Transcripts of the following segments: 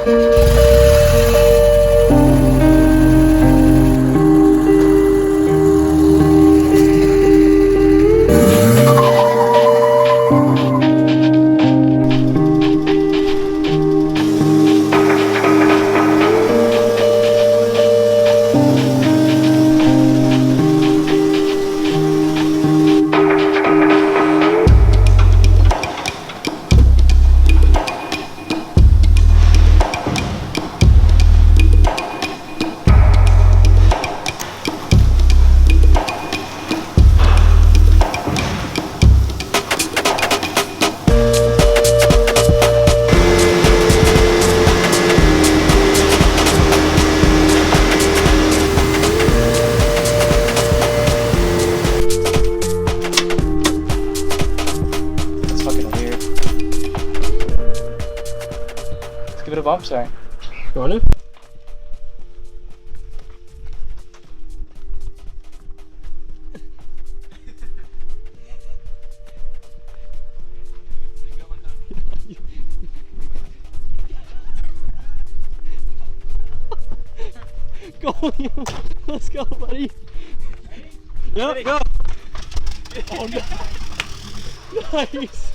Give it a bump, sorry. You want to? Go, let's go, buddy. Yep, go. Oh no. Nice.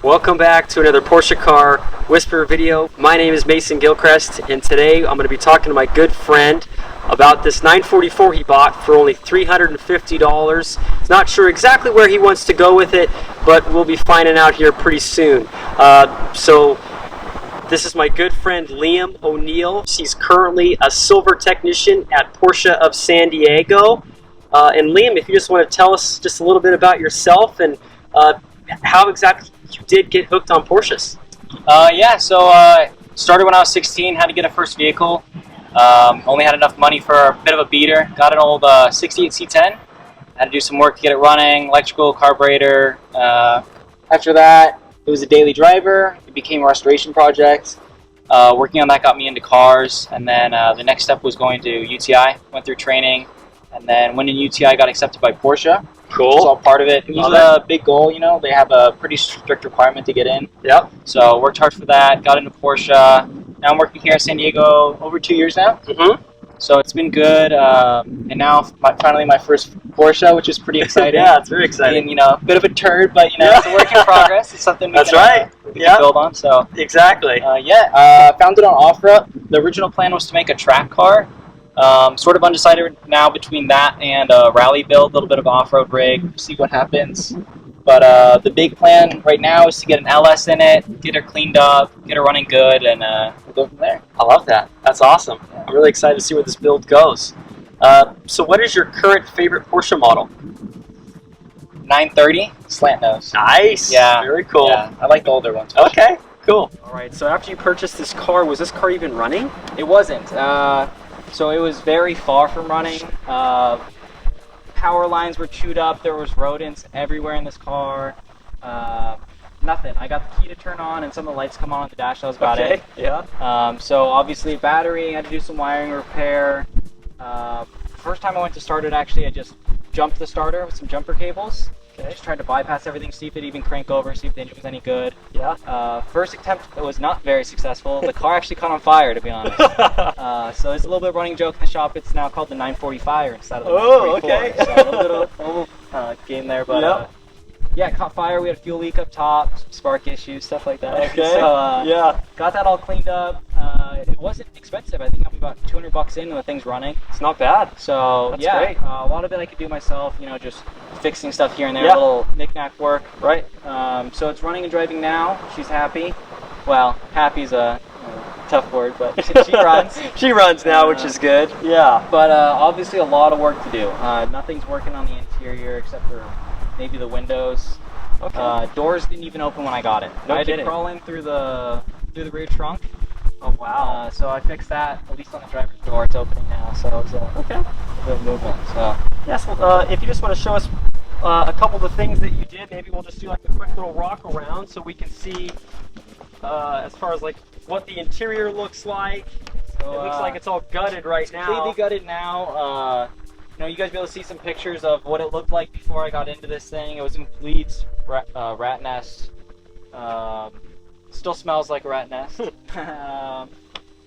Welcome back to another Porsche car whisper video. My name is Mason Gilchrist, and today I'm going to be talking to my good friend about this 944 he bought for only $350. He's not sure exactly where he wants to go with it, but we'll be finding out here pretty soon. So this is my good friend Liam O'Neill. He's currently a Silver Technician at Porsche of San Diego. And Liam, if you just want to tell us just a little bit about yourself and how exactly you did get hooked on Porsches. Yeah, so started when I was 16, had to get a first vehicle. Only had enough money for a bit of a beater. Got an old 68 C10. Had to do some work to get it running, electrical, carburetor. After that, it was a daily driver. It became a restoration project. Working on that got me into cars. And then the next step was going to UTI. Went through training. And then when in UTI, got accepted by Porsche. Cool. It was all part of it. It was a big goal, you know. They have a pretty strict requirement to get in. Yep. So worked hard for that. Got into Porsche. Now I'm working here at San Diego over 2 years now. Mm-hmm. So it's been good. And now finally my first Porsche, which is pretty exciting. Yeah, it's very exciting. And, you know, a bit of a turd, but you know, it's a work in progress. It's something we can build on. So exactly. Found it on OfferUp. The original plan was to make a track car. Sort of undecided now between that and a rally build, a little bit of off-road rig, see what happens. But the big plan right now is to get an LS in it, get her cleaned up, get her running good, and we'll go from there. I love that. That's awesome. Yeah. I'm really excited to see where this build goes. So what is your current favorite Porsche model? 930 slant nose. Nice. Yeah. Very cool. Yeah, I like the older ones. Okay, cool. All right, so after you purchased this car, was this car even running? It wasn't. So it was very far from running. Power lines were chewed up. There was rodents everywhere in this car. Nothing. I got the key to turn on and some of the lights come on the dash. That was about it. Yeah. So obviously battery, I had to do some wiring repair. First time I went to start it, actually, I just jumped the starter with some jumper cables. Okay. Just tried to bypass everything, see if it even crank over, see if the engine was any good. Yeah. First attempt was not very successful. The car actually caught on fire, to be honest. So it's a little bit of a running joke in the shop. It's now called the 945 instead of the 944. Okay. So a little bit of a game there, but yeah, it caught fire. We had a fuel leak up top, some spark issues, stuff like that. Okay. So yeah. Got that all cleaned up. It wasn't expensive. I think I'm about $200 in when the thing's running. It's not bad. So That's yeah, great. A lot of it I could do myself. You know, just fixing stuff here and there, Yeah. a little knick-knack work. Right. So it's running and driving now. She's happy. Well, happy's a tough word, but she runs. She runs now, which is good. Yeah. But obviously a lot of work to do. Nothing's working on the interior except for maybe the windows. Okay. Doors didn't even open when I got it. No I had to kidding. crawl in through the rear trunk. Oh wow. So I fixed that, at least on the driver's door. It's opening now, so it was a bit of movement. So Yes. If you just want to show us a couple of the things that you did, maybe we'll just do like a quick little walk around so we can see as far as like what the interior looks like. So, it looks like it's all gutted right now. completely gutted now. You know, you guys be able to see some pictures of what it looked like before I got into this thing. It was in complete rat nest. Still smells like a rat nest.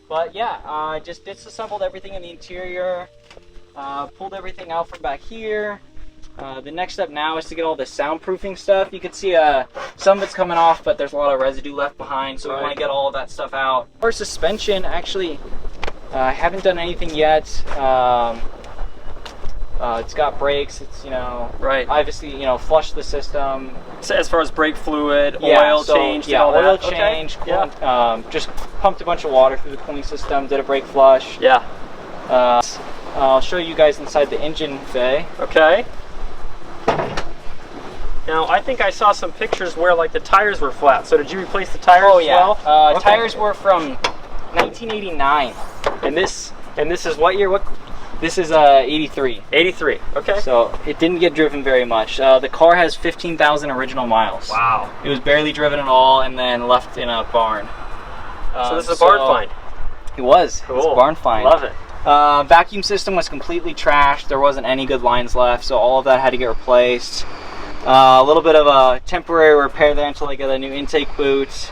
But yeah, just disassembled everything in the interior, pulled everything out from back here. The next step now is to get all the soundproofing stuff. You can see some of it's coming off, but there's a lot of residue left behind, so we want to get all of that stuff out. Our suspension, actually, I haven't done anything yet. It's got brakes. It's, obviously, flushed the system. So as far as brake fluid, Yeah, oil change, Yeah, all oil that. change. Okay. Yeah. Just pumped a bunch of water through the cooling system. Did a brake flush. Yeah. I'll show you guys inside the engine bay. Okay. Now, I think I saw some pictures where like the tires were flat. So did you replace the tires Oh as yeah. well? Okay. Tires were from 1989. And this is what year? What? This is 83. 83. Okay. So it didn't get driven very much. The car has 15,000 original miles. Wow. It was barely driven at all, and then left in a barn. So this is a barn find. It was. Cool. It's a barn find. Love it. Vacuum system was completely trashed. There wasn't any good lines left, so all of that had to get replaced. A little bit of a temporary repair there until I get a new intake boot.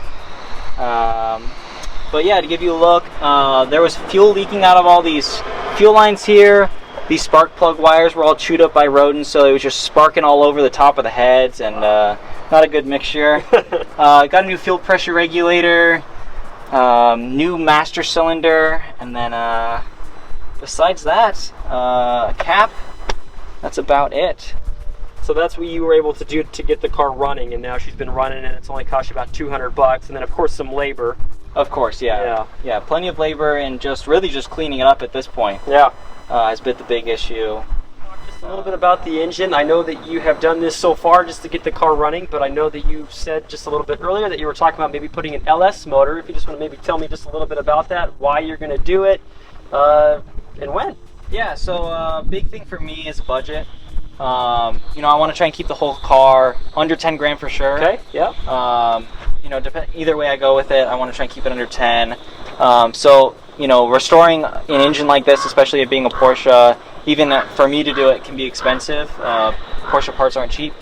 But yeah, to give you a look, there was fuel leaking out of all these fuel lines here. These spark plug wires were all chewed up by rodents, so it was just sparking all over the top of the heads, and not a good mixture. Got a new fuel pressure regulator, new master cylinder, and then besides that, a cap. That's about it. So that's what you were able to do to get the car running, and now she's been running, and it's only cost you about $200, and then of course some labor. Of course, yeah. Yeah, plenty of labor, and just cleaning it up at this point. Yeah. Has been the big issue. Just a little bit about the engine. I know that you have done this so far just to get the car running, but I know that you said just a little bit earlier that you were talking about maybe putting an LS motor. If you just want to maybe tell me just a little bit about that, why you're going to do it, and when. Yeah, so big thing for me is budget. I want to try and keep the whole car under 10 grand for sure. Okay, yeah. Either way I go with it, I want to try and keep it under 10. So, restoring an engine like this, especially it being a Porsche, even for me to do it can be expensive. Porsche parts aren't cheap.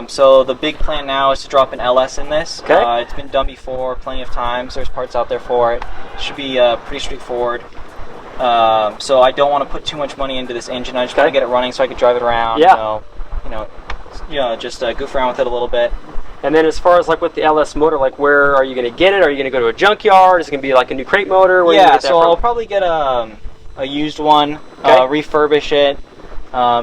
So the big plan now is to drop an LS in this. Okay. It's been done before plenty of times. There's parts out there for it. Should be pretty straightforward. So I don't want to put too much money into this engine. I just want to get it running so I can drive it around. Yeah. Just goof around with it a little bit. And then as far as like with the LS motor, like where are you going to get it? Are you going to go to a junkyard? Is it going to be like a new crate motor? Where Yeah, so I'll probably get a used one, refurbish it,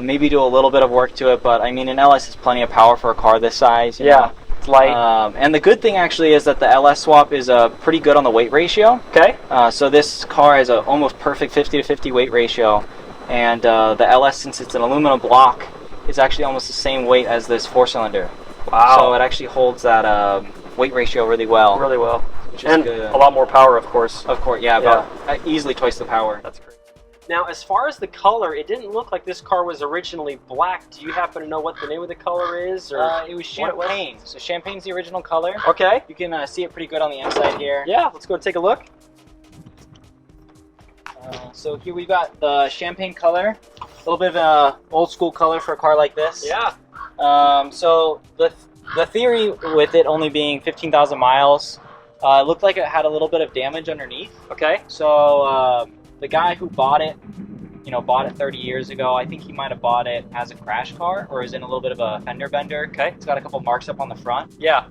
maybe do a little bit of work to it. But I mean, an LS is plenty of power for a car this size. You know? It's light. And the good thing actually is that the LS swap is pretty good on the weight ratio. Okay. So this car has an almost perfect 50 to 50 weight ratio, and the LS, since it's an aluminum block, is actually almost the same weight as this 4-cylinder. Wow. So it actually holds that weight ratio really well. Really well. Which is and good. A lot more power, of course. Of course, yeah, about easily twice the power. That's great. Now, as far as the color, it didn't look like this car was originally black. Do you happen to know what the name of the color is? Or it was champagne. So champagne's the original color. Okay. You can see it pretty good on the inside here. Yeah, let's go take a look. So here we've got the champagne color. A little bit of an old school color for a car like this. Yeah. So the theory with it only being 15,000 miles, it looked like it had a little bit of damage underneath. Okay. So the guy who bought it, bought it 30 years ago. I think he might have bought it as a crash car or is in a little bit of a fender bender. Okay. It's got a couple marks up on the front. Yeah.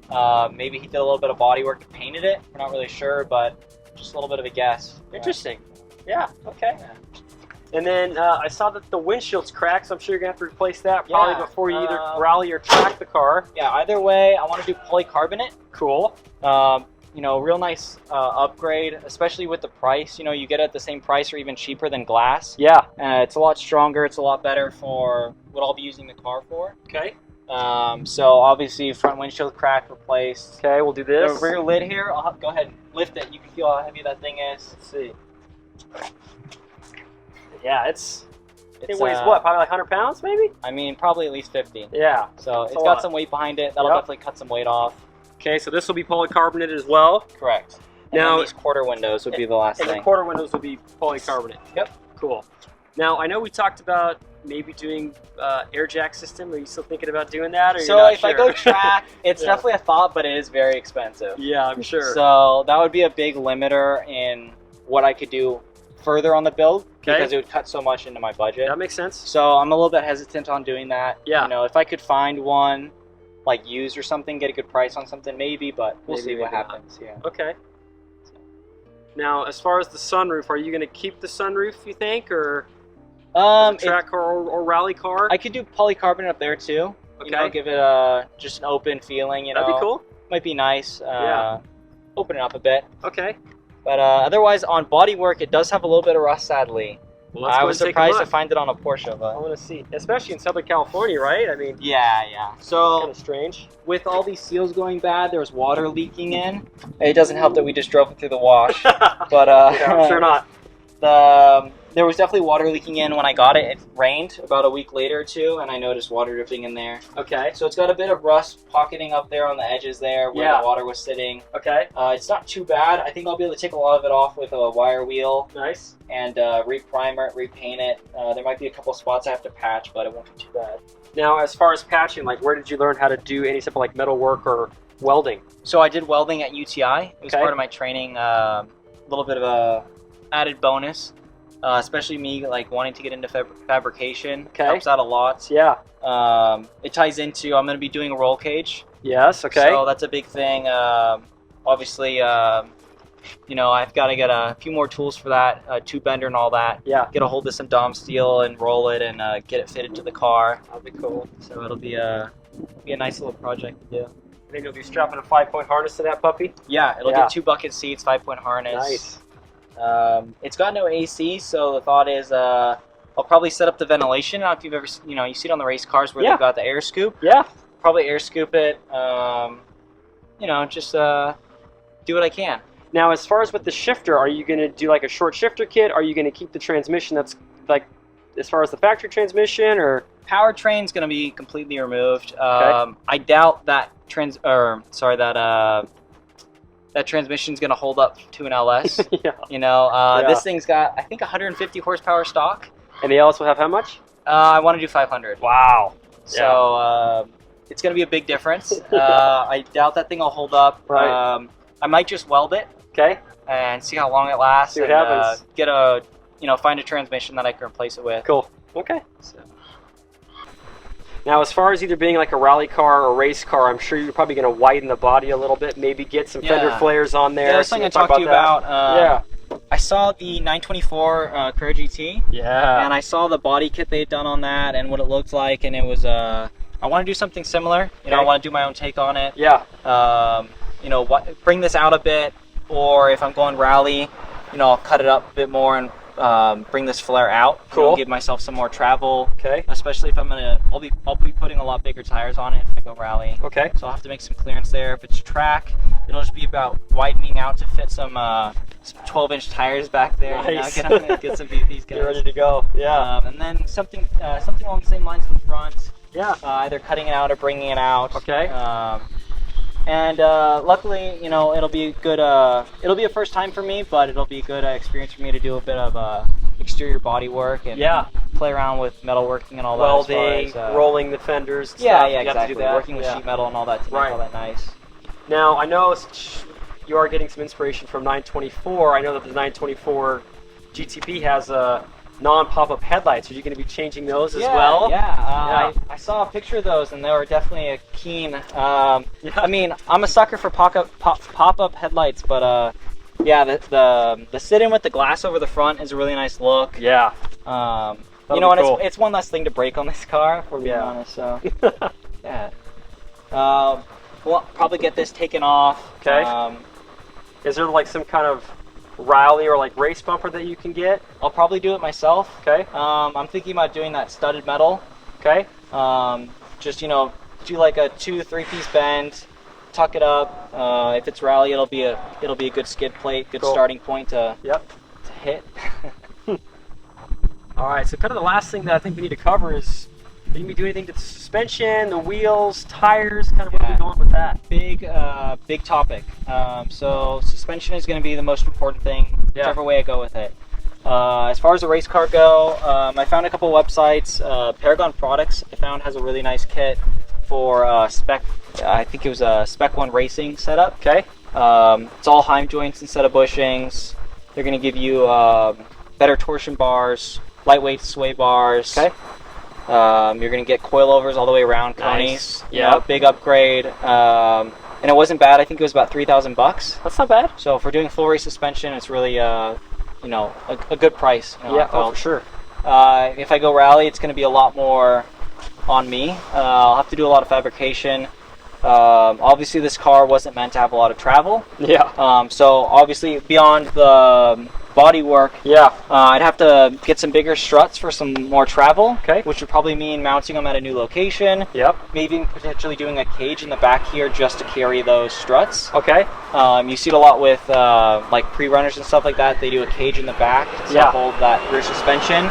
Maybe he did a little bit of body work and painted it. We're not really sure, but just a little bit of a guess. Interesting. Yeah. Okay. Yeah. And then I saw that the windshield's cracked, so I'm sure you're going to have to replace that probably before you either rally or track the car. Yeah, either way, I want to do polycarbonate. Cool. Real nice upgrade, especially with the price. You get it at the same price or even cheaper than glass. Yeah. It's a lot stronger. It's a lot better for what I'll be using the car for. Okay. So obviously front windshield cracked, replaced. Okay, we'll do this. The rear lid here, go ahead and lift it. You can feel how heavy that thing is. Let's see. Yeah, it weighs what? what? Probably like 100 pounds, maybe? I mean, probably at least 50. Yeah. So it's got some weight behind it. That'll definitely cut some weight off. Okay, so this will be polycarbonate as well. Correct. And Now, these quarter windows would be the last and thing. the quarter windows will be polycarbonate. Yep. Cool. Now, I know we talked about maybe doing air jack system? Are you still thinking about doing that? Or So you're not if I sure? go track, it's Yeah. definitely a thought, but it is very expensive. Yeah, I'm sure. So that would be a big limiter in what I could do further on the build, Okay. because it would cut so much into my budget. That makes sense. So I'm a little bit hesitant on doing that. Yeah. You know, if I could find one like used or something, get a good price on something, maybe, but we'll Maybe, see what maybe not. happens. Yeah. Okay. Now, as far as the sunroof, are you going to keep the sunroof, you think, or as a track car or rally car? I could do polycarbonate up there too. Okay. You know, give it just an open feeling. You know, That'd be cool. Might be nice. Yeah. Open it up a bit. Okay. But otherwise, on bodywork, it does have a little bit of rust, sadly. Well, let's I go was and take a surprised to look. find it on a Porsche, I but want to see, especially in Southern California, right? I mean, yeah. kind So of strange. with all these seals going bad, there was water leaking in. It doesn't help that we just drove it through the wash, but Yeah, I'm sure not. there was definitely water leaking in when I got it. It rained about a week later or two, and I noticed water dripping in there. Okay. So it's got a bit of rust pocketing up there on the edges there where Yeah. the water was sitting. Okay. It's not too bad. I think I'll be able to take a lot of it off with a wire wheel Nice. and re-primer it, repaint it. There might be a couple spots I have to patch, but it won't be too bad. Now, as far as patching, like, where did you learn how to do any type of like metal work or welding? So I did welding at UTI. It was Okay. part of my training. A little bit of a added bonus, especially me like wanting to get into fabrication. Okay. Helps out a lot. Yeah. It ties into I'm going to be doing a roll cage. Yes. Okay. So that's a big thing. Obviously, you know, I've got to get a few more tools for that, tube bender and all that. Yeah. Get a hold of some Dom steel and roll it and get it fitted to the car. That'll be cool. So it'll be a nice little project to do. I think you'll be strapping a 5-point harness to that puppy. Yeah, it'll Yeah. get 2 bucket seats, 5-point harness. Nice. It's got no AC, so the thought is I'll probably set up the ventilation. I don't know if you've ever, you see it on the race cars where Yeah. they've got the air scoop. Yeah. Probably air scoop it. Just do what I can. Now, as far as with the shifter, are you going to do like a short shifter kit? Are you going to keep the transmission that's like, as far as the factory transmission, or? Powertrain's going to be completely removed. I doubt that that transmission's going to hold up to an LS. Yeah. This thing's got, I think, 150 horsepower stock. And they also have how much? I want to do 500. Wow. So it's going to be a big difference. I doubt that thing will hold up. Right. I might just weld it Okay. and see how long it lasts. See what and, happens. Get a, find a transmission that I can replace it with. Cool. Okay. So. Now, as far as either being like a rally car or race car, I'm sure you're probably going to widen the body a little bit, maybe get some fender Yeah. flares on there. Yeah, that's So something I we'll talk talked to you about. that. I saw the 924 Carrera GT, Yeah. and I saw the body kit they had done on that and what it looked like, and it was. I want to do something similar. I Okay. want to do my own take on it. Yeah. Bring this out a bit, or if I'm going rally, I'll cut it up a bit more and bring this flare out. Cool. Give myself some more travel. Okay. Especially if I'll be putting a lot bigger tires on it if I go rally. Okay. So I'll have to make some clearance there. If it's track, it'll just be about widening out to fit some 12-inch tires back there. Nice. Get some BPs Get ready to go. Yeah. and then something along the same lines in the front. Yeah. Either cutting it out or bringing it out. Okay. And luckily, it'll be good. It'll be a first time for me, but it'll be a good experience for me to do a bit of exterior body work and Yeah. play around with metalworking and all that. Welding, as far as, rolling the fenders. and Yeah, stuff. yeah, You have to exactly. do that. Working with Yeah. sheet metal and all that to Right. make all that nice. Now, I know you are getting some inspiration from 924. I know that the 924 GTP has non-pop-up headlights. Are you going to be changing those as well? Yeah. I saw a picture of those, and they were definitely a keen. I mean, I'm a sucker for pop-up headlights, but yeah, the sit-in with the glass over the front is a really nice look. Yeah. And cool. it's one less thing to break on this car, if we're being Yeah. honest. So yeah. We'll probably get this taken off. Okay. Is there like some kind of rally or like race bumper that you can get? I'll probably do it myself. Okay. I'm thinking about doing that studded metal. Okay. Just do like a 2-3 piece bend, tuck it up. If it's rally, it'll be a good skid plate, good Cool. starting point to Yep. hit. All right. So kind of the last thing that I think we need to cover is, are you going to do anything to the suspension, the wheels, tires? Kind of where Yeah. we going with that? Big topic. So suspension is going to be the most important thing, Yeah. whichever way I go with it. As far as the race car go, I found a couple websites. Paragon Products I found has a really nice kit for spec. I think it was a Spec 1 racing setup. Okay. It's all Heim joints instead of bushings. They're going to give you better torsion bars, lightweight sway bars. Okay. You're going to get coilovers all the way around, Nice. conies. Yeah. Big upgrade. And it wasn't bad. I think it was about $3,000. That's not bad. So for doing full race suspension, it's really a good price. Yeah, for sure. If I go rally, it's going to be a lot more on me. I'll have to do a lot of fabrication. Obviously, this car wasn't meant to have a lot of travel. Yeah. So obviously, beyond the body work, I'd have to get some bigger struts for some more travel. Okay. Which would probably mean mounting them at a new location. Yep. Maybe potentially doing a cage in the back here just to carry those struts. Okay. You see it a lot with like pre-runners and stuff like that. They do a cage in the back to hold that rear suspension.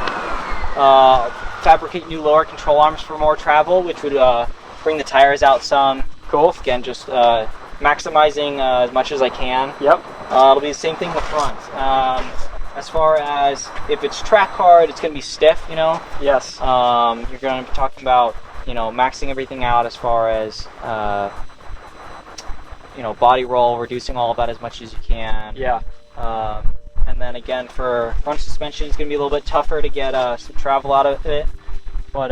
Fabricate new lower control arms for more travel, which would bring the tires out some. Cool. Again, just maximizing as much as I can. Yep. It'll be the same thing in the front. As far as if it's track hard, it's going to be stiff, Yes. You're going to be talking about, maxing everything out as far as, body roll, reducing all of that as much as you can. Yeah. And then again, for front suspension, it's going to be a little bit tougher to get some travel out of it. But,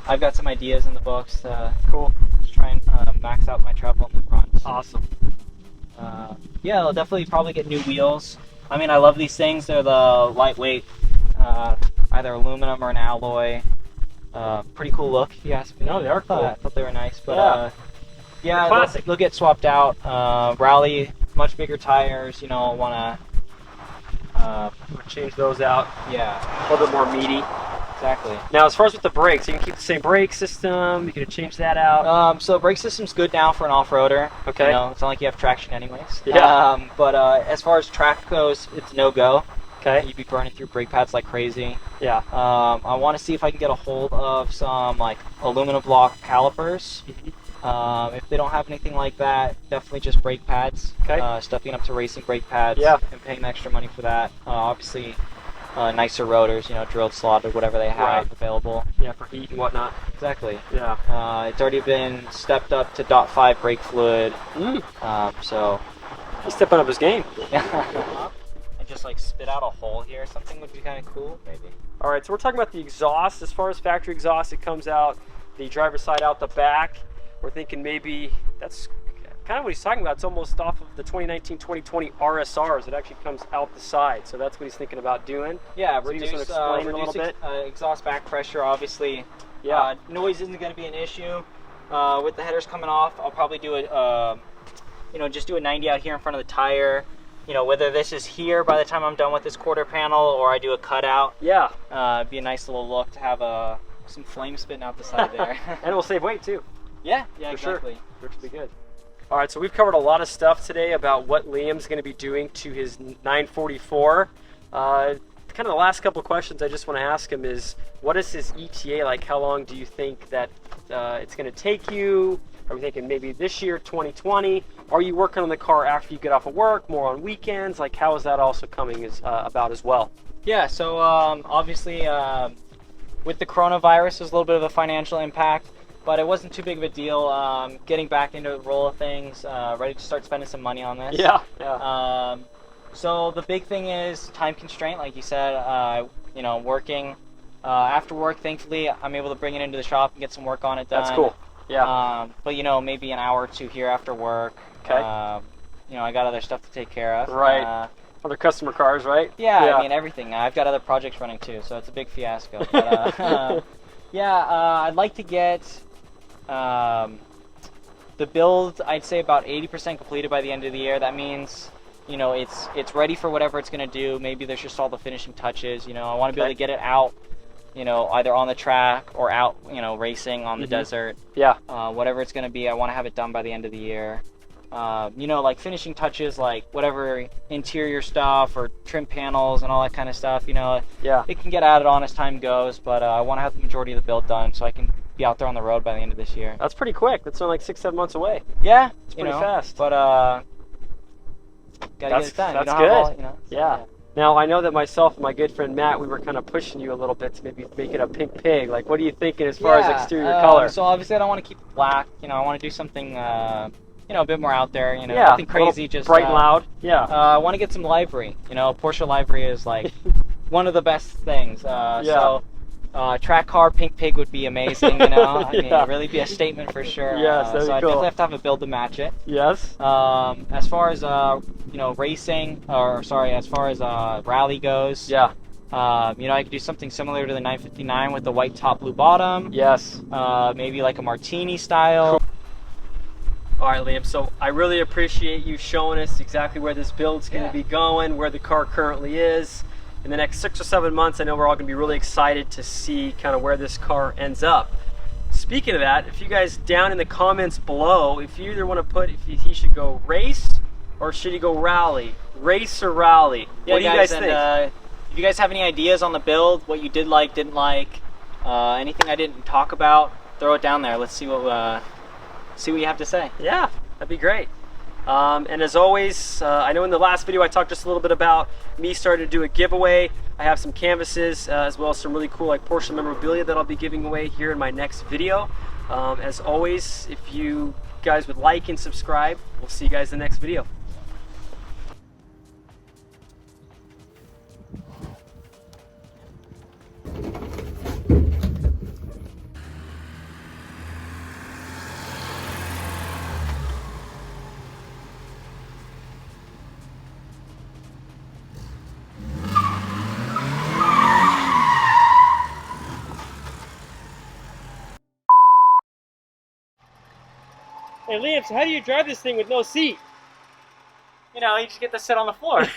I've got some ideas in the books to try and max out my travel in the front. Awesome. I'll definitely probably get new wheels. I mean, I love these things. They're the lightweight, either aluminum or an alloy. Pretty cool look, if you ask me. No, they are cool. I thought they were nice. But classic. they'll get swapped out. Rally, much bigger tires. Want to change those out. Yeah. A little bit more meaty. Exactly. Now, as far as with the brakes, you can keep the same brake system. You can change that out. So brake system's good now for an off-roader. Okay. It's not like you have traction anyways. Yeah. But as far as track goes, it's no-go. Okay. You'd be burning through brake pads like crazy. Yeah. I want to see if I can get a hold of some like aluminum block calipers. If they don't have anything like that, definitely just brake pads. Okay. Stepping up to racing brake pads. Yeah. And paying the extra money for that. Obviously. Nicer rotors, drilled, slotted, whatever they have available. Yeah, for heat and whatnot. Exactly. Yeah. It's already been stepped up to .5 brake fluid. So. He's stepping up his game. And just like spit out a hole here or something would be kind of cool, maybe. All right, so we're talking about the exhaust. As far as factory exhaust, it comes out the driver's side out the back. We're thinking maybe that's kind of what he's talking about. It's almost off of the 2019-2020 RSRs. It actually comes out the side, so that's what he's thinking about doing. Yeah, so reduce explain a little bit. Exhaust back pressure, obviously. Yeah. Noise isn't going to be an issue. With the headers coming off, I'll probably do just do a 90 out here in front of the tire. Whether this is here by the time I'm done with this quarter panel or I do a cutout. Yeah. It'd be a nice little look to have some flame spitting out the side there. And it will save weight too. Yeah, for exactly. Sure. Which will be good. All right, so we've covered a lot of stuff today about what Liam's going to be doing to his 944. Kind of the last couple of questions I just want to ask him is, what is his ETA like? How long do you think that it's going to take you? Are we thinking maybe this year, 2020? Are you working on the car after you get off of work, more on weekends? Like, how is that also coming about as well? Yeah, so obviously with the coronavirus, there's a little bit of a financial impact. But it wasn't too big of a deal. Getting back into the roll of things, ready to start spending some money on this. Yeah. So the big thing is time constraint, like you said. Working after work. Thankfully, I'm able to bring it into the shop and get some work on it done. That's cool. Yeah. But maybe an hour or two here after work. Okay. I got other stuff to take care of. Right. Other customer cars, right? Yeah. I mean everything. I've got other projects running too, so it's a big fiasco. But, I'd like to get. The build, I'd say about 80% completed by the end of the year. That means, it's ready for whatever it's going to do. Maybe there's just all the finishing touches. I want to be able to get it out, either on the track or out, racing on the desert. Yeah. Whatever it's going to be, I want to have it done by the end of the year. Like finishing touches, like whatever interior stuff or trim panels and all that kind of stuff, Yeah. it can get added on as time goes, but I want to have the majority of the build done so I can be out there on the road by the end of this year. That's pretty quick. That's only like 6-7 months away. Yeah. It's pretty fast. But, gotta get it done. That's good. So, yeah. Now, I know that myself and my good friend Matt, we were kind of pushing you a little bit to maybe make it a pink pig. Like, what are you thinking as far as exterior color? So obviously I don't want to keep it black. You know, I want to do something, you know, a bit more out there. You know, Yeah, nothing crazy, just bright and loud. Yeah. I want to get some livery. You know, Porsche livery is like one of the best things. So track car pink pig would be amazing. You know, I mean, it'd really be a statement for sure. Yes, that'd so be I cool. definitely have to have a build to match it. Yes. As far as you know, racing, or sorry, as far as rally goes. Yeah. You know, I could do something similar to the 959 with the white top, blue bottom. Yes. Maybe like a martini style. All right, Liam, so I really appreciate you showing us exactly where this build's going to be going, where the car currently is. In the next 6 or 7 months, I know we're all going to be really excited to see kind of where this car ends up. Speaking of that, if you guys down in the comments below, if you either want to put if he should go race or should he go rally, race or rally, Yeah, what do you guys think? If you guys have any ideas on the build, what you did like, didn't like, anything I didn't talk about, throw it down there. Let's see what you have to say. Yeah, that'd be great. And as always, I know in the last video I talked just a little bit about me starting to do a giveaway. I have some canvases as well as some really cool like Porsche memorabilia that I'll be giving away here in my next video. As always, if you guys would like and subscribe, we'll see you guys in the next video. Hey Liam, so how do you drive this thing with no seat? You know, you just get to sit on the floor.